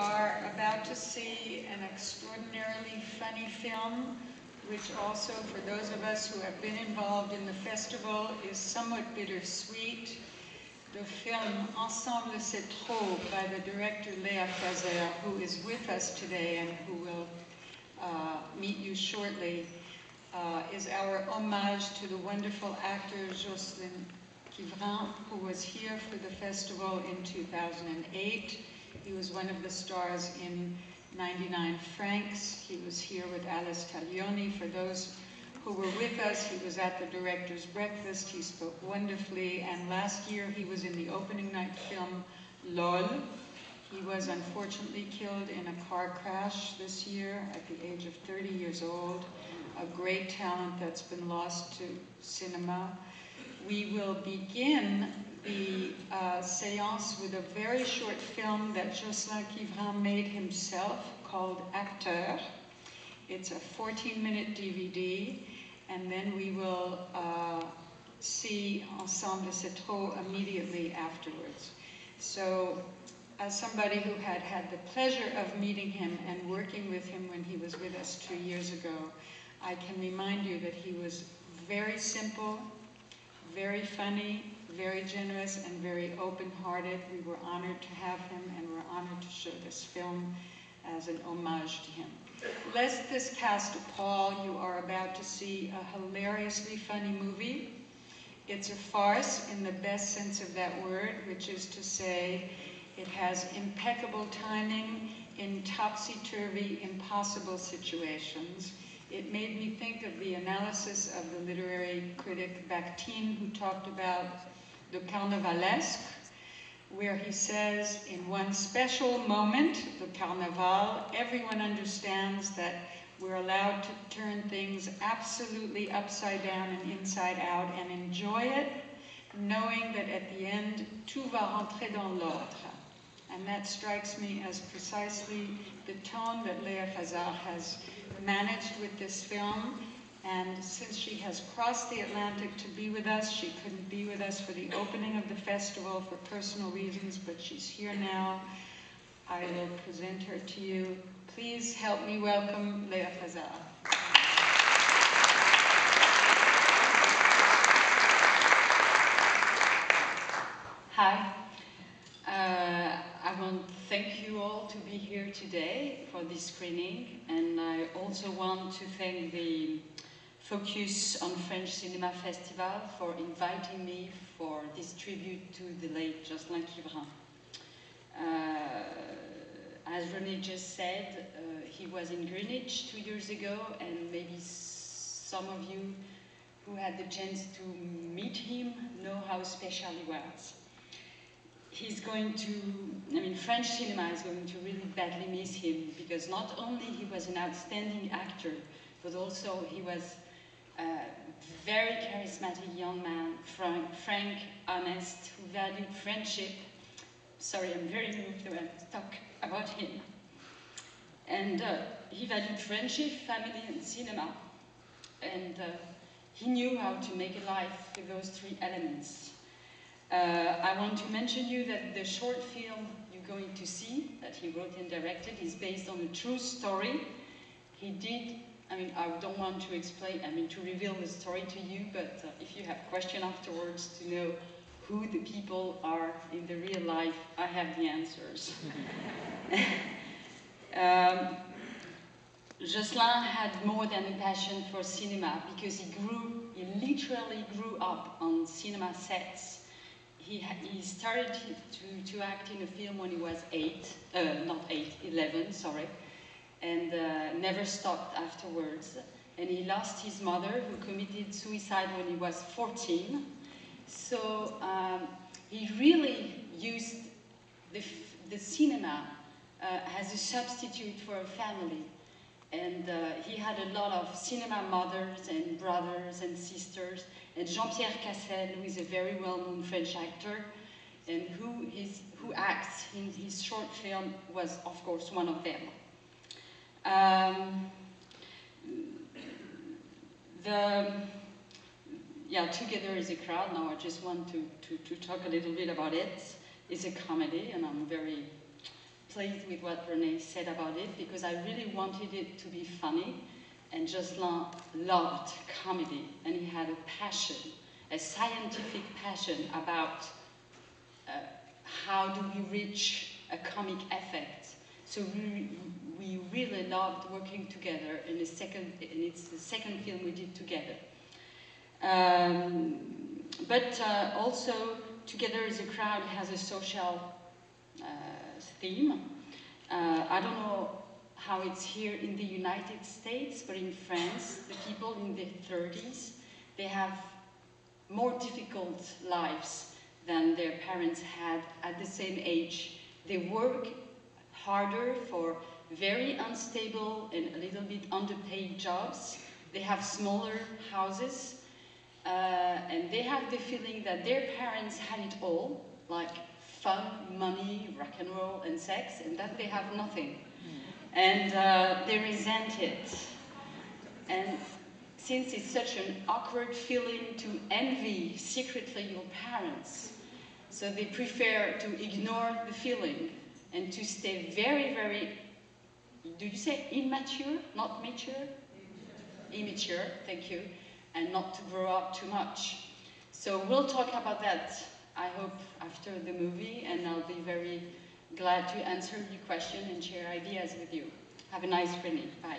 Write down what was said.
are about to see an extraordinarily funny film, which also, for those of us who have been involved in the festival, is somewhat bittersweet. The film Ensemble c'est trop by the director Léa Fazer, who is with us today and who will meet you shortly, is our homage to the wonderful actor Jocelyn Quivrin, who was here for the festival in 2008. He was one of the stars in 99 Francs. He was here with Alice Taglioni. For those who were with us, he was at the director's breakfast. He spoke wonderfully, and last year he was in the opening night film LOL. He was unfortunately killed in a car crash this year at the age of 30 years old. A great talent that's been lost to cinema. We will begin the séance with a very short film that Jocelyn Quivrin made himself called Acteur. It's a 14-minute DVD, and then we will see Ensemble c'est trop immediately afterwards. So, as somebody who had had the pleasure of meeting him and working with him when he was with us 2 years ago, I can remind you that he was very simple, very funny, very generous, and very open-hearted. We were honored to have him, and we're honored to show this film as an homage to him. Lest this cast appall, you are about to see a hilariously funny movie. It's a farce in the best sense of that word, which is to say it has impeccable timing in topsy-turvy, impossible situations. It made me think of the analysis of the literary critic Bakhtin, who talked about the carnavalesque, where he says, in one special moment, the carnaval, everyone understands that we're allowed to turn things absolutely upside down and inside out and enjoy it, knowing that at the end, tout va rentrer dans l'ordre. And that strikes me as precisely the tone that Léa Fazer has managed with this film. And since she has crossed the Atlantic to be with us, she couldn't be with us for the opening of the festival for personal reasons, but she's here now. I will present her to you. Please help me welcome Léa Fazer. Hi. I want to thank you all to be here today for this screening, and I also want to thank the Focus on French Cinema Festival for inviting me for this tribute to the late Jocelyn Quivrin. As René just said, he was in Greenwich 2 years ago, and maybe some of you who had the chance to meet him know how special he was. He's going to, French cinema is going to really badly miss him, because not only he was an outstanding actor, but also he was a very charismatic young man, frank, honest, who valued friendship. Sorry, I'm very moved when I talk about him. And he valued friendship, family, and cinema. And he knew how to make a life with those three elements. I want to mention you that the short film you're going to see, that he wrote and directed, is based on a true story. He did, I don't want to explain, to reveal the story to you, but if you have questions afterwards to know who the people are in the real life, I have the answers. Jocelyn had more than a passion for cinema, because he literally grew up on cinema sets. He started to act in a film when he was 11, sorry, and never stopped afterwards. And he lost his mother, who committed suicide when he was 14. So he really used the cinema as a substitute for a family. And he had a lot of cinema mothers and brothers and sisters. And Jean-Pierre Cassel, who is a very well-known French actor, and who acts in his short film, was, of course, one of them. Together is a Crowd. Now I just want to talk a little bit about it. It's a comedy, and I'm very pleased with what Renee said about it, because I really wanted it to be funny, and Jocelyn loved comedy, and he had a passion, a scientific passion about how do we reach a comic effect. So we really loved working together, and it's the second film we did together. But also, Together as a Crowd has a social theme. I don't know how it's here in the United States, but in France, the people in their 30s, they have more difficult lives than their parents had at the same age. They work harder for very unstable and a little bit underpaid jobs. They have smaller houses, and they have the feeling that their parents had it all, like fun, money, rock and roll, and sex, and that they have nothing. And they resent it. And since it's such an awkward feeling to envy secretly your parents, so they prefer to ignore the feeling and to stay very, very, do you say immature? Not mature? Immature, thank you. And not to grow up too much. So we'll talk about that, I hope, after the movie, and I'll be very glad to answer your question and share ideas with you. Have a nice evening. Bye.